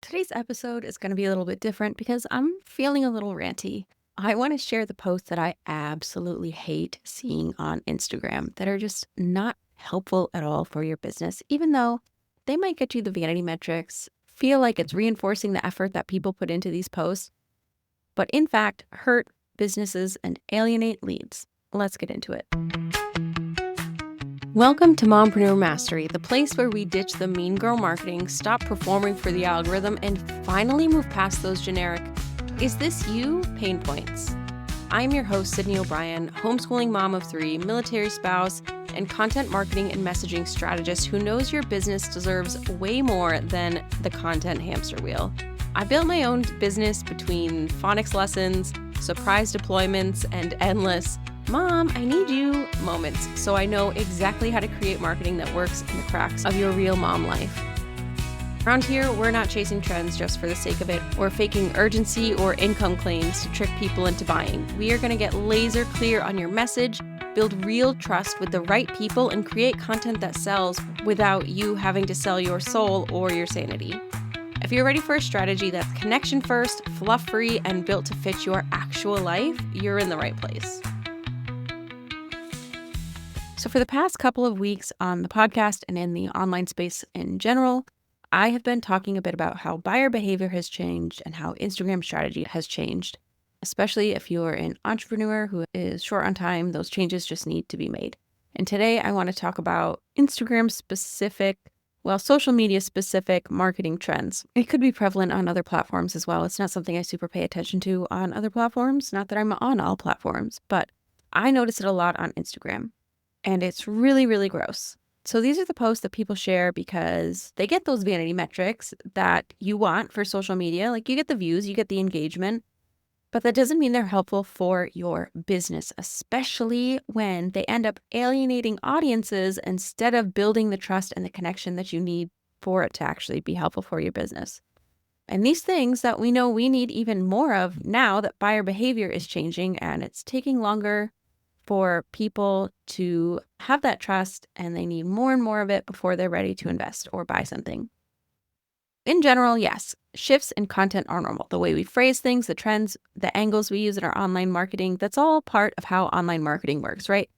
Today's episode is going to be a little bit different because I'm feeling a little ranty. I want to share the posts that I absolutely hate seeing on Instagram that are just not helpful at all for your business, even though they might get you the vanity metrics, feel like it's reinforcing the effort that people put into these posts, but in fact hurt businesses and alienate leads. Let's get into it. Welcome to Mompreneur Mastery, the place where we ditch the mean girl marketing, stop performing for the algorithm, and finally move past those generic, "Is this you?" pain points. I'm your host, Sydney O'Brien, homeschooling mom of 3, military spouse, and content marketing and messaging strategist who knows your business deserves way more than the content hamster wheel. I built my own business between phonics lessons, surprise deployments, and endless "Mom, I need you" moments, so I know exactly how to create marketing that works in the cracks of your real mom life. Around here, we're not chasing trends just for the sake of it, or faking urgency or income claims to trick people into buying. We are going to get laser clear on your message, build real trust with the right people, and create content that sells without you having to sell your soul or your sanity. If you're ready for a strategy that's connection first, fluff free, and built to fit your actual life, you're in the right place. So for the past couple of weeks on the podcast and in the online space in general, I have been talking a bit about how buyer behavior has changed and how Instagram strategy has changed. Especially if you're an entrepreneur who is short on time, those changes just need to be made. And today I want to talk about Instagram specific, social media specific marketing trends. It could be prevalent on other platforms as well. It's not something I super pay attention to on other platforms. Not that I'm on all platforms, but I notice it a lot on Instagram. And it's really, really gross. So these are the posts that people share because they get those vanity metrics that you want for social media. Like you get the views, you get the engagement, but that doesn't mean they're helpful for your business, especially when they end up alienating audiences instead of building the trust and the connection that you need for it to actually be helpful for your business. And these things that we know we need even more of now that buyer behavior is changing and it's taking longer for people to have that trust, and they need more and more of it before they're ready to invest or buy something. In general, yes, shifts in content are normal. The way we phrase things, the trends, the angles we use in our online marketing, that's all part of how online marketing works, right?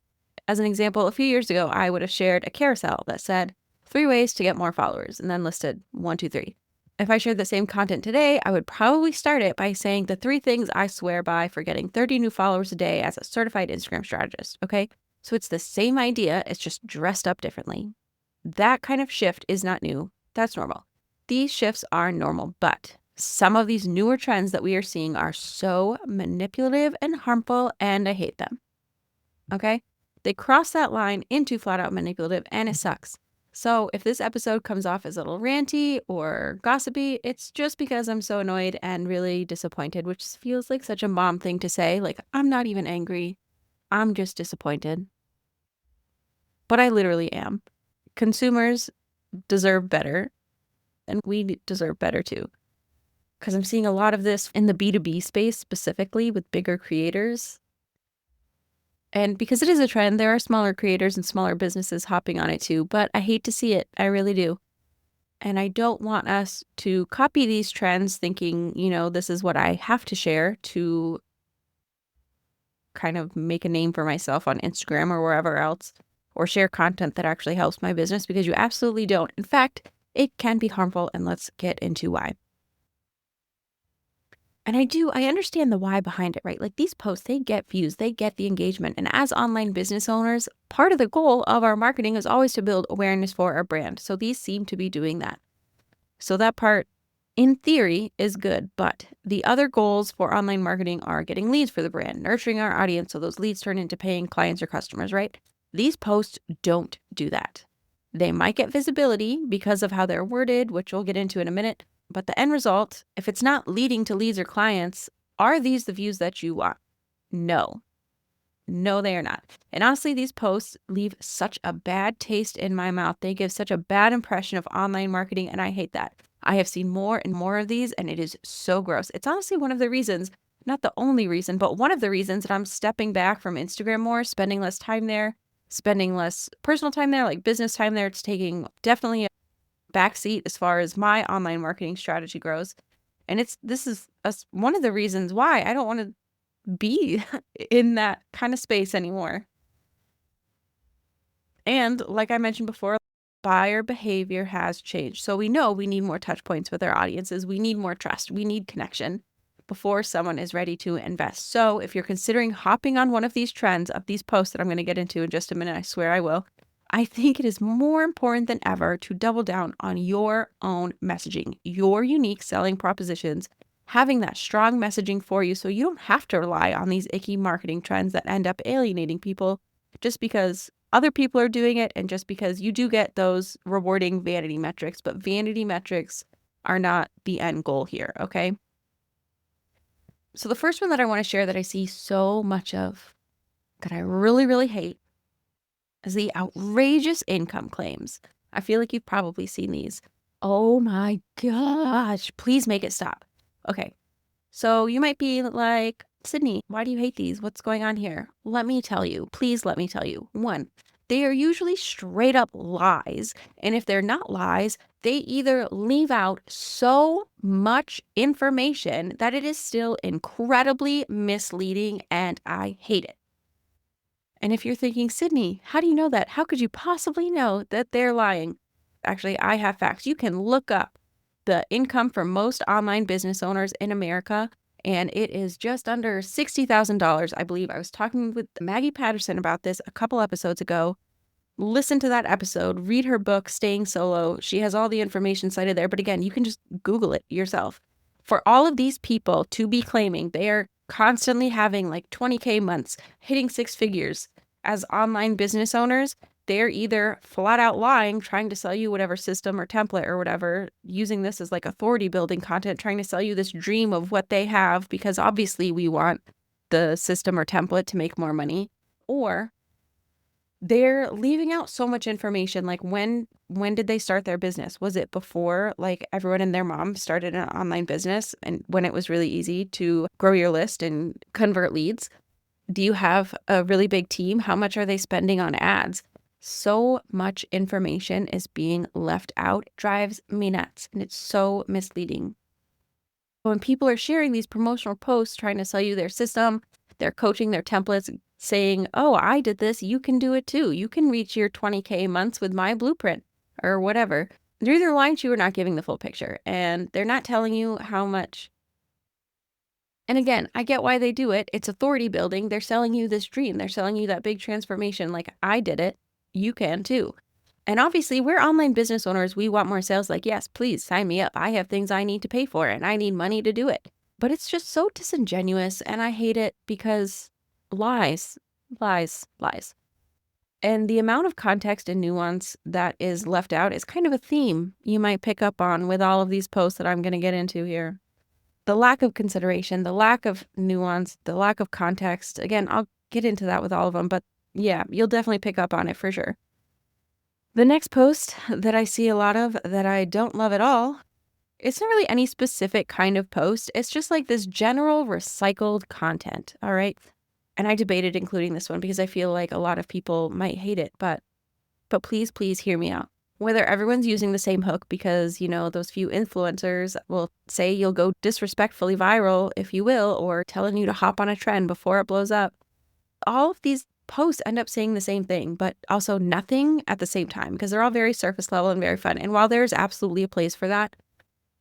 As an example, a few years ago, I would have shared a carousel that said 3 ways to get more followers and then listed 1, 2, 3. If I shared the same content today, I would probably start it by saying the 3 things I swear by for getting 30 new followers a day as a certified Instagram strategist, okay? So it's the same idea, it's just dressed up differently. That kind of shift is not new. That's normal. These shifts are normal, but some of these newer trends that we are seeing are so manipulative and harmful, and I hate them, okay? They cross that line into flat out manipulative, and it sucks. So if this episode comes off as a little ranty or gossipy, it's just because I'm so annoyed and really disappointed, which feels like such a mom thing to say. Like, I'm not even angry. I'm just disappointed. But I literally am. Consumers deserve better, and we deserve better too. Because I'm seeing a lot of this in the B2B space, specifically with bigger creators. And because it is a trend, there are smaller creators and smaller businesses hopping on it too, but I hate to see it. I really do. And I don't want us to copy these trends thinking, this is what I have to share to kind of make a name for myself on Instagram or wherever else, or share content that actually helps my business, because you absolutely don't. In fact, it can be harmful, and let's get into why. And I understand the why behind it, right? Like these posts, they get views, they get the engagement. And as online business owners, part of the goal of our marketing is always to build awareness for our brand. So these seem to be doing that. So that part, in theory, is good. But the other goals for online marketing are getting leads for the brand, nurturing our audience so those leads turn into paying clients or customers, right? These posts don't do that. They might get visibility because of how they're worded, which we'll get into in a minute. But the end result, if it's not leading to leads or clients, are these the views that you want? No. No, they are not. And honestly, these posts leave such a bad taste in my mouth. They give such a bad impression of online marketing, and I hate that. I have seen more and more of these, and it is so gross. It's honestly one of the reasons, not the only reason, but one of the reasons that I'm stepping back from Instagram more, spending less time there, spending less personal time there, like business time there. It's taking definitely backseat as far as my online marketing strategy grows. And this is one of the reasons why I don't want to be in that kind of space anymore. And like I mentioned before, buyer behavior has changed. So we know we need more touch points with our audiences. We need more trust. We need connection before someone is ready to invest. So if you're considering hopping on one of these trends of these posts that I'm going to get into in just a minute, I swear I will. I think it is more important than ever to double down on your own messaging, your unique selling propositions, having that strong messaging for you so you don't have to rely on these icky marketing trends that end up alienating people just because other people are doing it and just because you do get those rewarding vanity metrics. But vanity metrics are not the end goal here, okay? So the first one that I want to share that I see so much of that I really, really hate is the outrageous income claims. I feel like you've probably seen these. Oh my gosh, please make it stop. Okay, so you might be like, Sydney, why do you hate these? What's going on here? Let me tell you. Please let me tell you. One, they are usually straight up lies. And if they're not lies, they either leave out so much information that it is still incredibly misleading, and I hate it. And if you're thinking, Sydney, how do you know that? How could you possibly know that they're lying? Actually, I have facts. You can look up the income for most online business owners in America, and it is just under $60,000, I believe. I was talking with Maggie Patterson about this a couple episodes ago. Listen to that episode, read her book, Staying Solo. She has all the information cited there. But again, you can just Google it yourself. For all of these people to be claiming they are constantly having like 20K months, hitting six figures as online business owners, they're either flat out lying, trying to sell you whatever system or template or whatever, using this as like authority building content, trying to sell you this dream of what they have, because obviously we want the system or template to make more money, or they're leaving out so much information. Like when did they start their business? Was it before like everyone and their mom started an online business and when it was really easy to grow your list and convert leads? Do you have a really big team? How much are they spending on ads? So much information is being left out. It drives me nuts, and it's so misleading. When people are sharing these promotional posts trying to sell you their system, their coaching, their templates, saying, oh, I did this, you can do it too. You can reach your 20K months with my blueprint or whatever. They're either lying to you or not giving the full picture, and they're not telling you how much. And again, I get why they do it. It's authority building. They're selling you this dream. They're selling you that big transformation. Like, I did it. You can too. And obviously, we're online business owners. We want more sales. Like, yes, please sign me up. I have things I need to pay for and I need money to do it. But it's just so disingenuous. And I hate it because lies, lies, lies. And the amount of context and nuance that is left out is kind of a theme you might pick up on with all of these posts that I'm going to get into here. The lack of consideration, the lack of nuance, the lack of context. Again, I'll get into that with all of them, but yeah, you'll definitely pick up on it for sure. The next post that I see a lot of that I don't love at all, it's not really any specific kind of post. It's just like this general recycled content, all right? And I debated including this one because I feel like a lot of people might hate it, but please, please hear me out. Whether everyone's using the same hook because, those few influencers will say you'll go disrespectfully viral, if you will, or telling you to hop on a trend before it blows up. All of these posts end up saying the same thing, but also nothing at the same time because they're all very surface level and very fun. And while there's absolutely a place for that,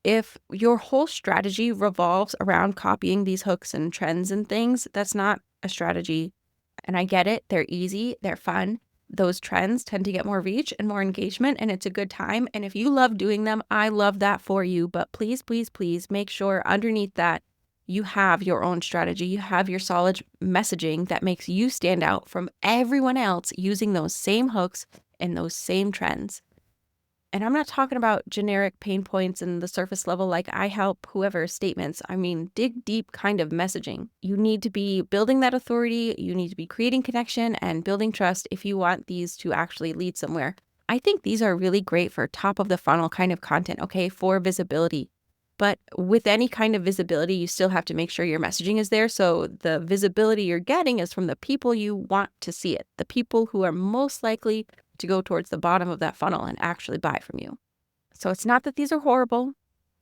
if your whole strategy revolves around copying these hooks and trends and things, that's not a strategy. And I get it. They're easy. They're fun. Those trends tend to get more reach and more engagement, and it's a good time. And if you love doing them, I love that for you. But please, please, please make sure underneath that you have your own strategy. You have your solid messaging that makes you stand out from everyone else using those same hooks and those same trends. And I'm not talking about generic pain points and the surface level, like I help whoever statements. I mean, dig deep kind of messaging. You need to be building that authority. You need to be creating connection and building trust if you want these to actually lead somewhere. I think these are really great for top of the funnel kind of content, okay, for visibility. But with any kind of visibility, you still have to make sure your messaging is there. So the visibility you're getting is from the people you want to see it, the people who are most likely to go towards the bottom of that funnel and actually buy from you. So it's not that these are horrible,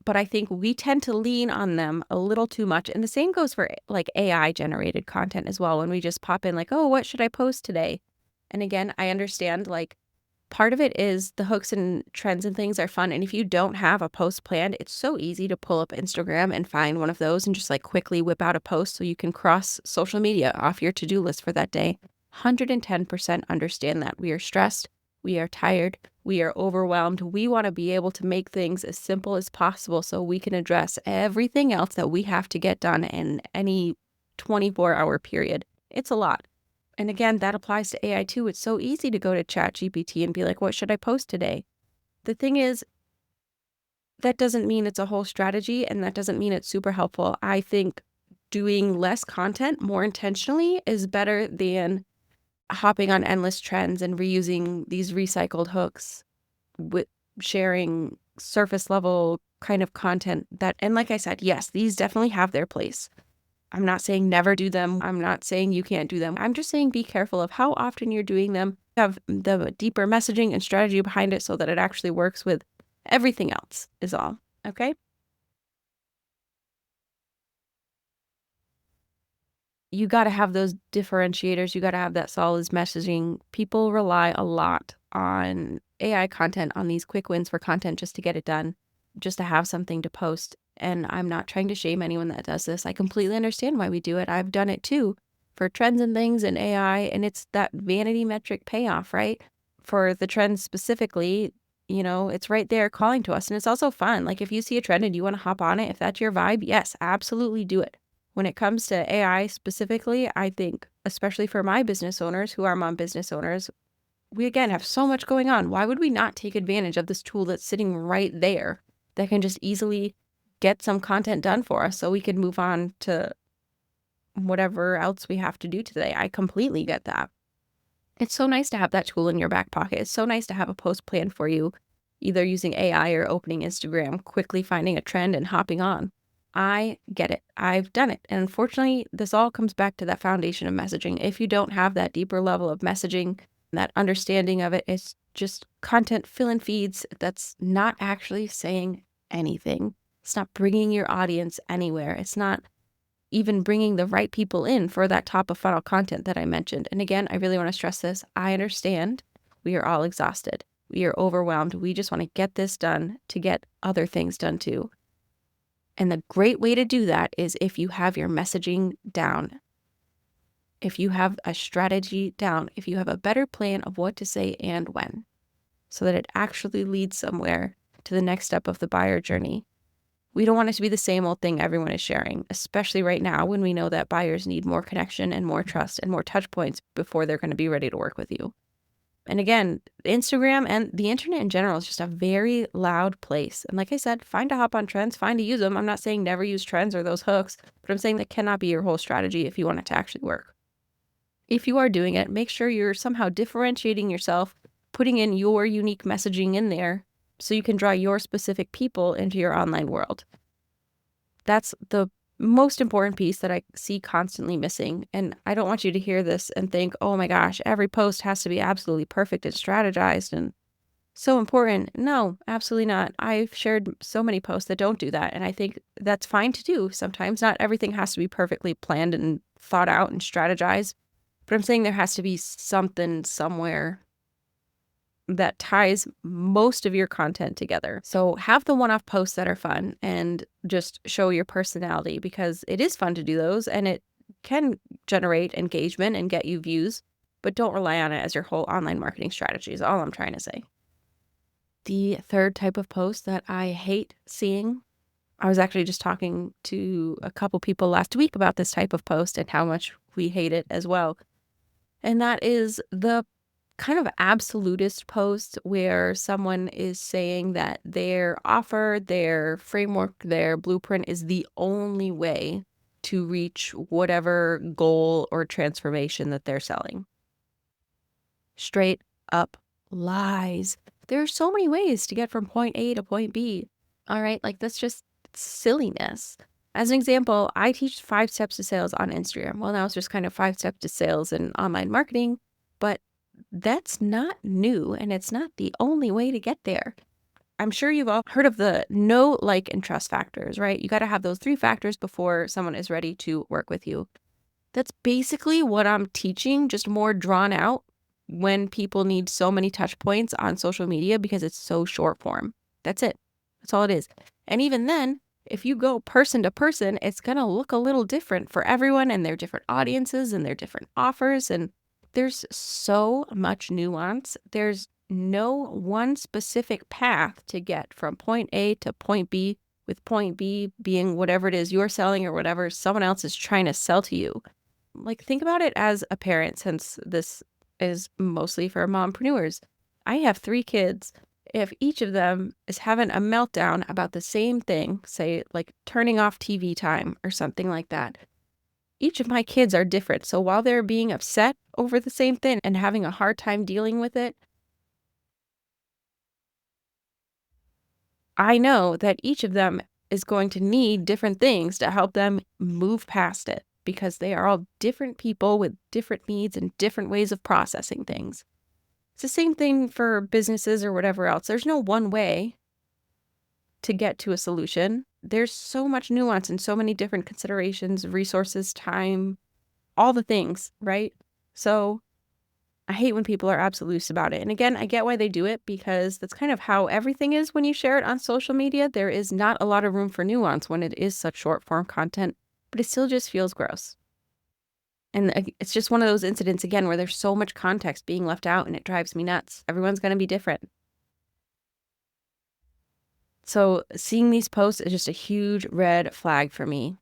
but I think we tend to lean on them a little too much. And the same goes for like AI generated content as well. When we just pop in like, oh, what should I post today? And again, I understand like part of it is the hooks and trends and things are fun. And if you don't have a post planned, it's so easy to pull up Instagram and find one of those and just like quickly whip out a post so you can cross social media off your to-do list for that day. 110% understand that. We are stressed. We are tired. We are overwhelmed. We want to be able to make things as simple as possible so we can address everything else that we have to get done in any 24-hour period. It's a lot. And again, that applies to AI too. It's so easy to go to ChatGPT and be like, what should I post today? The thing is, that doesn't mean it's a whole strategy, and that doesn't mean it's super helpful. I think doing less content more intentionally is better than hopping on endless trends and reusing these recycled hooks with sharing surface level kind of content that, and like I said, yes, these definitely have their place. I'm not saying never do them. I'm not saying you can't do them. I'm just saying be careful of how often you're doing them. Have the deeper messaging and strategy behind it so that it actually works with everything else is all. Okay? You got to have those differentiators. You got to have that solid messaging. People rely a lot on AI content, on these quick wins for content just to get it done, just to have something to post. And I'm not trying to shame anyone that does this. I completely understand why we do it. I've done it too for trends and things and AI. And it's that vanity metric payoff, right? For the trends specifically, it's right there calling to us. And it's also fun. Like if you see a trend and you want to hop on it, if that's your vibe, yes, absolutely do it. When it comes to AI specifically, I think, especially for my business owners who are mom business owners, we again have so much going on. Why would we not take advantage of this tool that's sitting right there that can just easily get some content done for us so we can move on to whatever else we have to do today? I completely get that. It's so nice to have that tool in your back pocket. It's so nice to have a post planned for you, either using AI or opening Instagram, quickly finding a trend and hopping on. I get it. I've done it. And unfortunately, this all comes back to that foundation of messaging. If you don't have that deeper level of messaging, that understanding of it, it's just content fill-in feeds that's not actually saying anything. It's not bringing your audience anywhere. It's not even bringing the right people in for that top of funnel content that I mentioned. And again, I really want to stress this. I understand we are all exhausted. We are overwhelmed. We just want to get this done to get other things done too. And the great way to do that is if you have your messaging down, if you have a strategy down, if you have a better plan of what to say and when, so that it actually leads somewhere to the next step of the buyer journey. We don't want it to be the same old thing everyone is sharing, especially right now when we know that buyers need more connection and more trust and more touch points before they're going to be ready to work with you. And again, Instagram and the internet in general is just a very loud place. And like I said, find a hop on trends, find to use them. I'm not saying never use trends or those hooks, but I'm saying that cannot be your whole strategy if you want it to actually work. If you are doing it, make sure you're somehow differentiating yourself, putting in your unique messaging in there so you can draw your specific people into your online world. That's the most important piece that I see constantly missing. And I don't want you to hear this and think, oh my gosh, every post has to be absolutely perfect and strategized and so important. No, absolutely not. I've shared so many posts that don't do that. And I think that's fine to do. Sometimes not everything has to be perfectly planned and thought out and strategized. But I'm saying there has to be something somewhere that ties most of your content together. So have the one-off posts that are fun and just show your personality, because it is fun to do those and it can generate engagement and get you views, but don't rely on it as your whole online marketing strategy is all I'm trying to say. The third type of post that I hate seeing, I was actually just talking to a couple people last week about this type of post and how much we hate it as well. And that is the kind of absolutist post where someone is saying that their offer, their framework, their blueprint is the only way to reach whatever goal or transformation that they're selling. Straight up lies. There are so many ways to get from point A to point B. All right, like that's just silliness. As an example, I teach 5 steps to sales on Instagram. Well, now it's just kind of 5 steps to sales in online marketing, but that's not new and it's not the only way to get there. I'm sure you've all heard of the know, like, and trust factors, right? You got to have those three factors before someone is ready to work with you. That's basically what I'm teaching, just more drawn out when people need so many touch points on social media because it's so short form. That's it. That's all it is. And even then, if you go person to person, it's going to look a little different for everyone and their different audiences and their different offers. And there's so much nuance. There's no one specific path to get from point A to point B, with point B being whatever it is you're selling or whatever someone else is trying to sell to you. Like, think about it as a parent, since this is mostly for mompreneurs. I have 3 kids. If each of them is having a meltdown about the same thing, say, like turning off TV time or something like that, each of my kids are different. So while they're being upset over the same thing and having a hard time dealing with it, I know that each of them is going to need different things to help them move past it because they are all different people with different needs and different ways of processing things. It's the same thing for businesses or whatever else. There's no one way to get to a solution. There's so much nuance and so many different considerations, resources, time, all the things, right? So I hate when people are absolute about it. And again, I get why they do it because that's kind of how everything is when you share it on social media. There is not a lot of room for nuance when it is such short form content, but it still just feels gross. And it's just one of those incidents, again, where there's so much context being left out and it drives me nuts. Everyone's going to be different. So seeing these posts is just a huge red flag for me.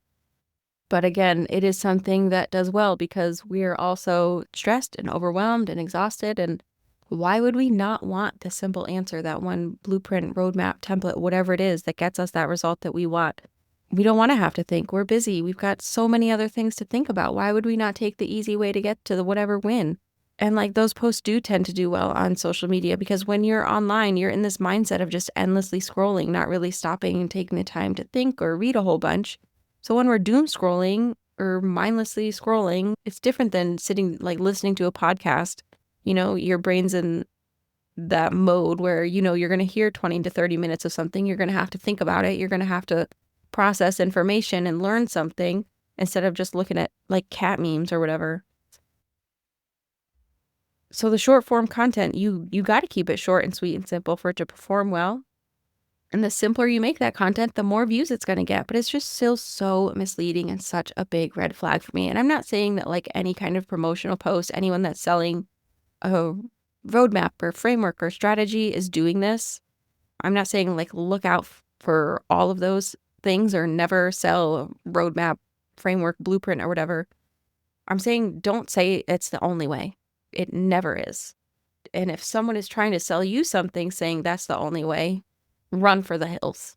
But again, it is something that does well because we're also stressed and overwhelmed and exhausted. And why would we not want the simple answer, that one blueprint, roadmap, template, whatever it is that gets us that result that we want? We don't want to have to think. We're busy. We've got so many other things to think about. Why would we not take the easy way to get to the whatever win? And like, those posts do tend to do well on social media because when you're online, you're in this mindset of just endlessly scrolling, not really stopping and taking the time to think or read a whole bunch. So when we're doom scrolling or mindlessly scrolling, it's different than sitting, like, listening to a podcast. Your brain's in that mode where, you're going to hear 20 to 30 minutes of something. You're going to have to think about it. You're going to have to process information and learn something instead of just looking at like cat memes or whatever. So the short form content, you got to keep it short and sweet and simple for it to perform well. And the simpler you make that content, the more views it's going to get. But it's just still so misleading and such a big red flag for me. And I'm not saying that like any kind of promotional post, anyone that's selling a roadmap or framework or strategy is doing this. I'm not saying like look out for all of those things or never sell a roadmap, framework, blueprint, or whatever. I'm saying don't say it's the only way. It never is. And if someone is trying to sell you something saying that's the only way, run for the hills.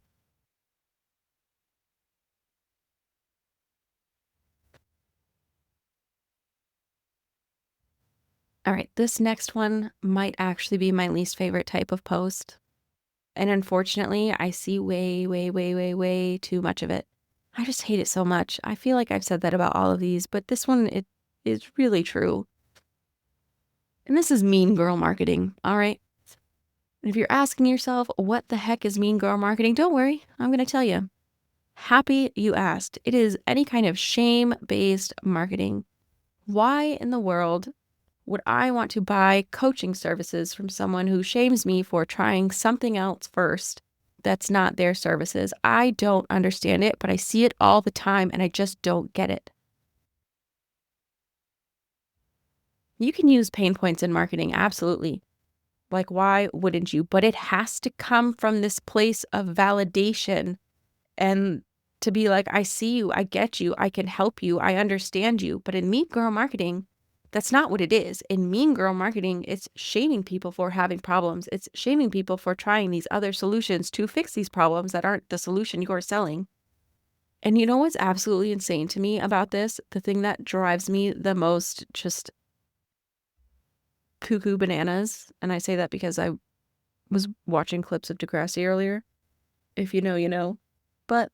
All right, this next one might actually be my least favorite type of post. And unfortunately, I see way, way, way, way, way too much of it. I just hate it so much. I feel like I've said that about all of these, but this one, it is really true. And this is mean girl marketing, all right? And if you're asking yourself, what the heck is mean girl marketing? Don't worry, I'm going to tell you. Happy you asked. It is any kind of shame-based marketing. Why in the world would I want to buy coaching services from someone who shames me for trying something else first that's not their services? I don't understand it, but I see it all the time and I just don't get it. You can use pain points in marketing, absolutely. Like, why wouldn't you? But it has to come from this place of validation and to be like, I see you, I get you, I can help you, I understand you. But in mean girl marketing, that's not what it is. In mean girl marketing, it's shaming people for having problems. It's shaming people for trying these other solutions to fix these problems that aren't the solution you're selling. And you know what's absolutely insane to me about this? The thing that drives me the most just cuckoo bananas. And I say that because I was watching clips of Degrassi earlier. If you know, you know. But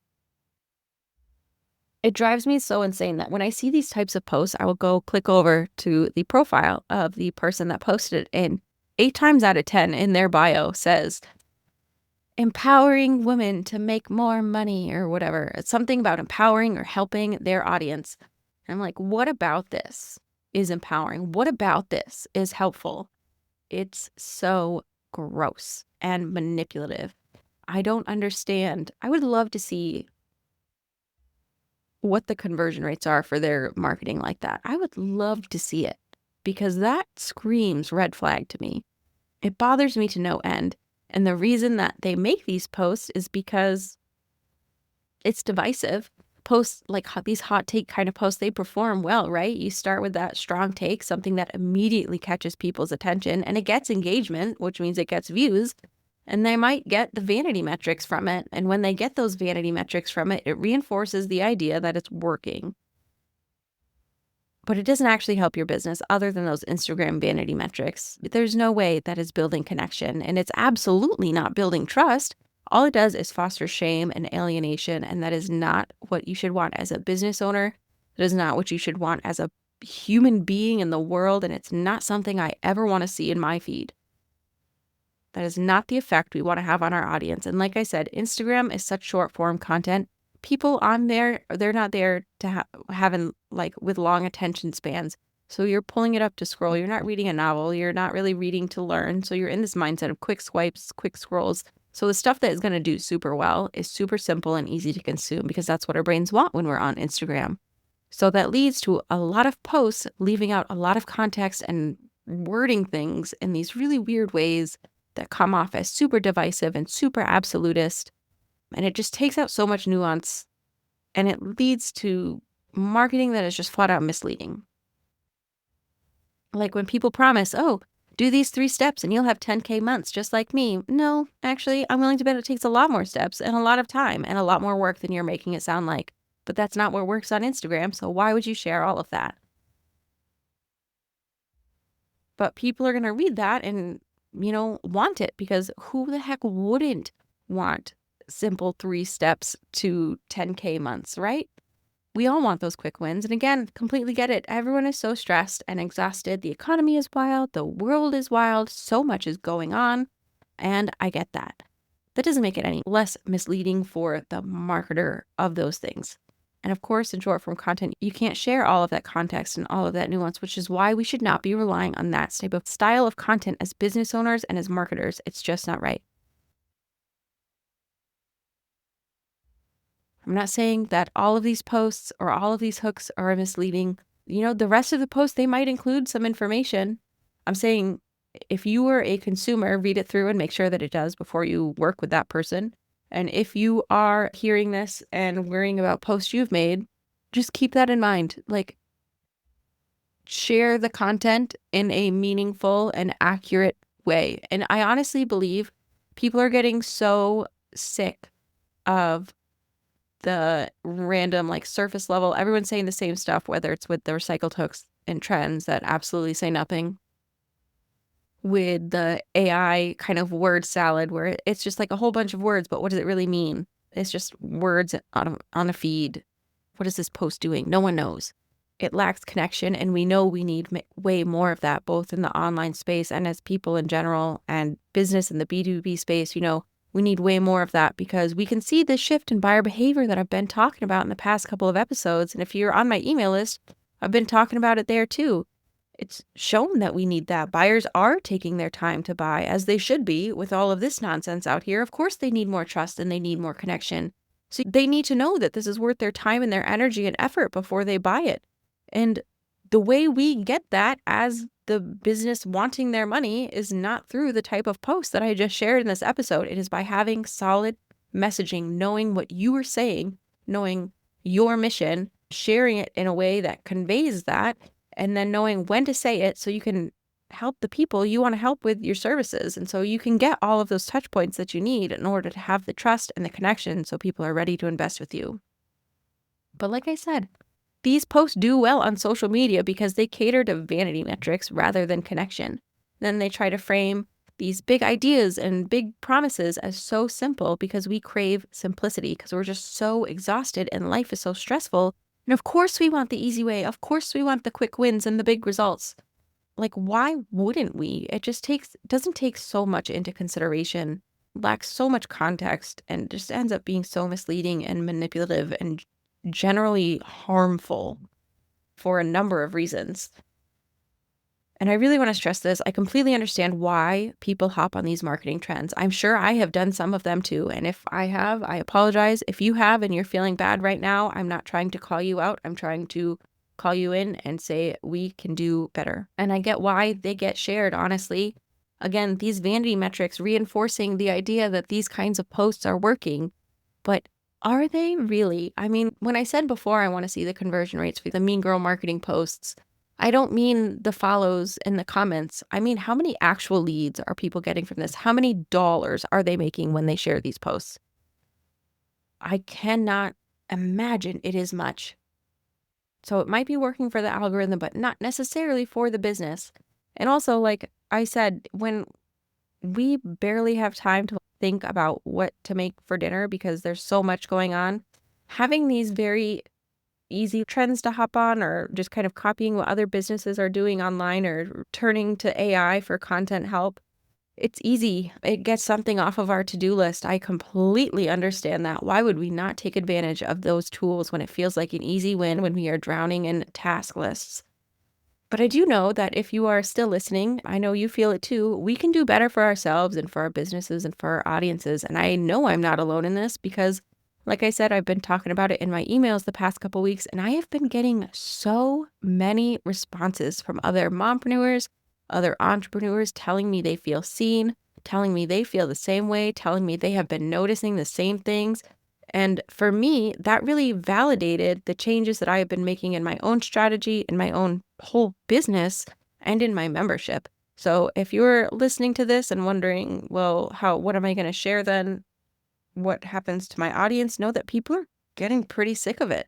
it drives me so insane that when I see these types of posts, I will go click over to the profile of the person that posted it. And 8 times out of 10 in their bio says, empowering women to make more money or whatever. It's something about empowering or helping their audience. And I'm like, what about this is empowering? What about this is helpful? It's so gross and manipulative. I don't understand. I would love to see what the conversion rates are for their marketing like that. I would love to see it because that screams red flag to me. It bothers me to no end. And the reason that they make these posts is because it's divisive. Posts like these hot take kind of posts, they perform well, right? You start with that strong take, something that immediately catches people's attention and it gets engagement, which means it gets views. And they might get the vanity metrics from it. And when they get those vanity metrics from it, it reinforces the idea that it's working. But it doesn't actually help your business other than those Instagram vanity metrics. There's no way that is building connection, and it's absolutely not building trust. All it does is foster shame and alienation, and that is not what you should want as a business owner. That is not what you should want as a human being in the world, and it's not something I ever want to see in my feed. That is not the effect we want to have on our audience. And like I said, Instagram is such short form content. People on there, they're not there to having like with long attention spans. So you're pulling it up to scroll. You're not reading a novel. You're not really reading to learn. So you're in this mindset of quick swipes, quick scrolls. So the stuff that is going to do super well is super simple and easy to consume because that's what our brains want when we're on Instagram. So that leads to a lot of posts leaving out a lot of context and wording things in these really weird ways that come off as super divisive and super absolutist. And it just takes out so much nuance and it leads to marketing that is just flat out misleading. Like when people promise, oh, do these 3 steps and you'll have 10K months just like me. No, actually, I'm willing to bet it takes a lot more steps and a lot of time and a lot more work than you're making it sound like. But that's not what works on Instagram. So why would you share all of that? But people are going to read that and, want it because who the heck wouldn't want simple 3 steps to 10K months, right? We all want those quick wins. And again, completely get it. Everyone is so stressed and exhausted. The economy is wild. The world is wild. So much is going on. And I get that. That doesn't make it any less misleading for the marketer of those things. And of course, in short form content, you can't share all of that context and all of that nuance, which is why we should not be relying on that type of style of content as business owners and as marketers. It's just not right. I'm not saying that all of these posts or all of these hooks are misleading. The rest of the post, they might include some information. I'm saying if you are a consumer, read it through and make sure that it does before you work with that person. And if you are hearing this and worrying about posts you've made, just keep that in mind. Like, share the content in a meaningful and accurate way. And I honestly believe people are getting so sick of the random, like surface level, everyone's saying the same stuff, whether it's with the recycled hooks and trends that absolutely say nothing, with the AI kind of word salad where it's just like a whole bunch of words, but what does it really mean? It's just words on a feed. What is this post doing? No one knows. It lacks connection, and we know we need way more of that, both in the online space and as people in general, and business in the B2B space. We need way more of that because we can see this shift in buyer behavior that I've been talking about in the past couple of episodes. And if you're on my email list, I've been talking about it there too. It's shown that we need that. Buyers are taking their time to buy, as they should be with all of this nonsense out here. Of course, they need more trust and they need more connection. So they need to know that this is worth their time and their energy and effort before they buy it. And the way we get that as the business wanting their money is not through the type of post that I just shared in this episode. It is by having solid messaging, knowing what you are saying, knowing your mission, sharing it in a way that conveys that, and then knowing when to say it so you can help the people you want to help with your services. And so you can get all of those touch points that you need in order to have the trust and the connection so people are ready to invest with you. But like I said, these posts do well on social media because they cater to vanity metrics rather than connection. Then they try to frame these big ideas and big promises as so simple because we crave simplicity because we're just so exhausted and life is so stressful. And of course we want the easy way. Of course we want the quick wins and the big results. Like, why wouldn't we? It just doesn't take so much into consideration lacks so much context and just ends up being so misleading and manipulative and generally harmful for a number of reasons. And I really want to stress this. I completely understand why people hop on these marketing trends. I'm sure I have done some of them too. And if I have, I apologize. If you have and you're feeling bad right now, I'm not trying to call you out. I'm trying to call you in and say we can do better. And I get why they get shared, honestly. Again, these vanity metrics reinforcing the idea that these kinds of posts are working. But are they really? I mean, when I said before I want to see the conversion rates for the mean girl marketing posts, I don't mean the follows and the comments. I mean, how many actual leads are people getting from this? How many dollars are they making when they share these posts? I cannot imagine it is much. So it might be working for the algorithm, but not necessarily for the business. And also, like I said, when we barely have time to think about what to make for dinner because there's so much going on, having these very easy trends to hop on or just kind of copying what other businesses are doing online or turning to AI for content help. It's easy. It gets something off of our to-do list. I completely understand that. Why would we not take advantage of those tools when it feels like an easy win when we are drowning in task lists? But I do know that if you are still listening, I know you feel it too. We can do better for ourselves and for our businesses and for our audiences. And I know I'm not alone in this because, like I said, I've been talking about it in my emails the past couple weeks, and I have been getting so many responses from other mompreneurs, other entrepreneurs telling me they feel seen, telling me they feel the same way, telling me they have been noticing the same things. And for me, that really validated the changes that I have been making in my own strategy, in my own whole business, and in my membership. So if you're listening to this and wondering, well, what am I going to share then? What happens to my audience? Know that people are getting pretty sick of it.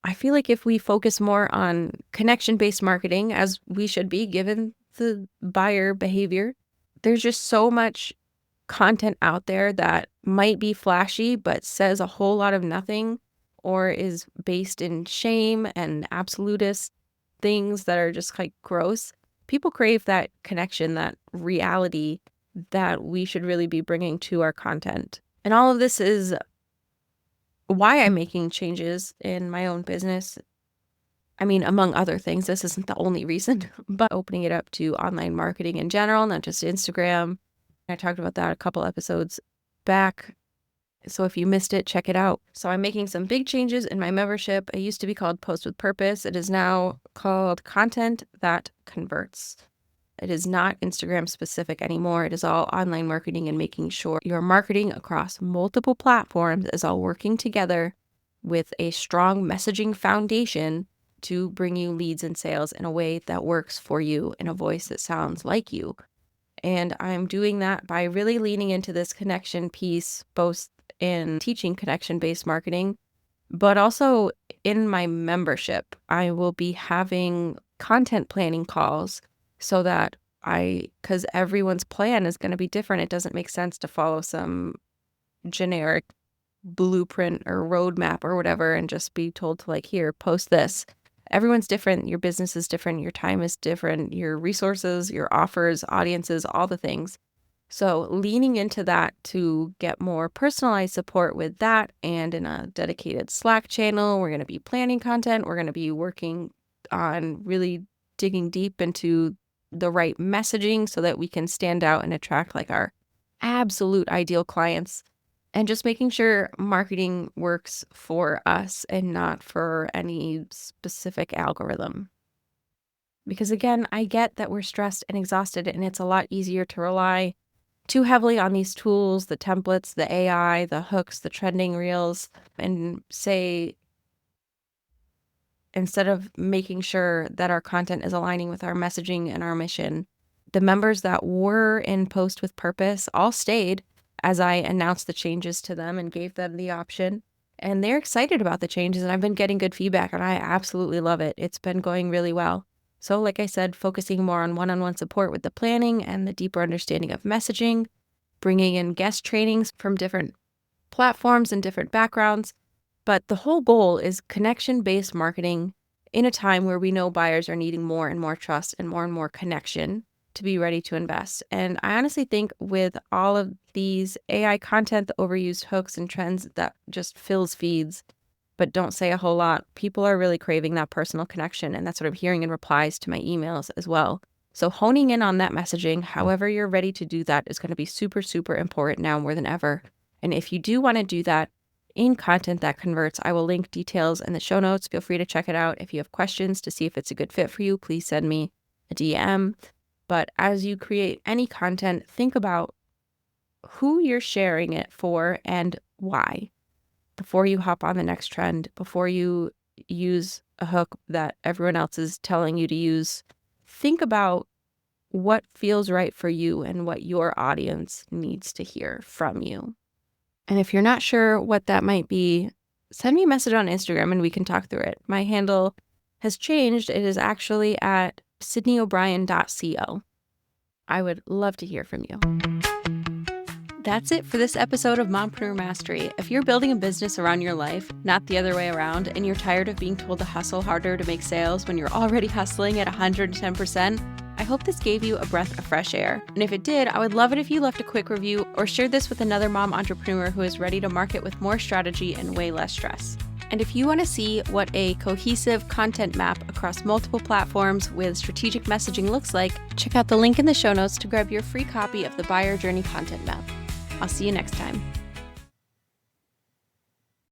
I feel like if we focus more on connection-based marketing, as we should be given the buyer behavior, there's just so much content out there that might be flashy but says a whole lot of nothing or is based in shame and absolutist things that are just like gross. People crave that connection, that reality that we should really be bringing to our content. And all of this is why I'm making changes in my own business. I mean, among other things, this isn't the only reason, but opening it up to online marketing in general, not just Instagram. I talked about that a couple episodes back. So if you missed it, check it out. So I'm making some big changes in my membership. It used to be called Post with Purpose. It is now called Content That Converts. It is not Instagram specific anymore. It is all online marketing and making sure your marketing across multiple platforms is all working together with a strong messaging foundation to bring you leads and sales in a way that works for you in a voice that sounds like you. And I'm doing that by really leaning into this connection piece, both in teaching connection-based marketing, but also in my membership. I will be having content planning calls so that because everyone's plan is going to be different. It doesn't make sense to follow some generic blueprint or roadmap or whatever and just be told to like, here, post this. Everyone's different. Your business is different. Your time is different. Your resources, your offers, audiences, all the things. So leaning into that to get more personalized support with that and in a dedicated Slack channel, we're going to be planning content. We're going to be working on really digging deep into the right messaging so that we can stand out and attract like our absolute ideal clients. And just making sure marketing works for us and not for any specific algorithm. Because again, I get that we're stressed and exhausted, and it's a lot easier to rely too heavily on these tools, the templates, the AI, the hooks, the trending reels, and say, instead of making sure that our content is aligning with our messaging and our mission, the members that were in Post with Purpose all stayed as I announced the changes to them and gave them the option. And they're excited about the changes, and I've been getting good feedback, and I absolutely love it. It's been going really well. So like I said, focusing more on one-on-one support with the planning and the deeper understanding of messaging, bringing in guest trainings from different platforms and different backgrounds. But the whole goal is connection-based marketing in a time where we know buyers are needing more and more trust and more connection. to be ready to invest. And I honestly think with all of these AI content, the overused hooks and trends that just fills feeds but don't say a whole lot, people are really craving that personal connection, and that's what I'm hearing in replies to my emails as well. So honing in on that messaging, however you're ready to do that, is going to be super, super important now more than ever. And if you do want to do that in content that converts, I will link details in the show notes. Feel free to check it out. If you have questions to see if it's a good fit for you, please send me a DM. But as you create any content, think about who you're sharing it for and why before you hop on the next trend, before you use a hook that everyone else is telling you to use. Think about what feels right for you and what your audience needs to hear from you. And if you're not sure what that might be, send me a message on Instagram and we can talk through it. My handle has changed. It is actually at sydneyobrien.co. I would love to hear from you. That's it for this episode of Mompreneur Mastery. If you're building a business around your life, not the other way around, and you're tired of being told to hustle harder to make sales when you're already hustling at 110%, I hope this gave you a breath of fresh air. And if it did, I would love it if you left a quick review or shared this with another mom entrepreneur who is ready to market with more strategy and way less stress. And if you want to see what a cohesive content map across multiple platforms with strategic messaging looks like, check out the link in the show notes to grab your free copy of the Buyer Journey Content Map. I'll see you next time.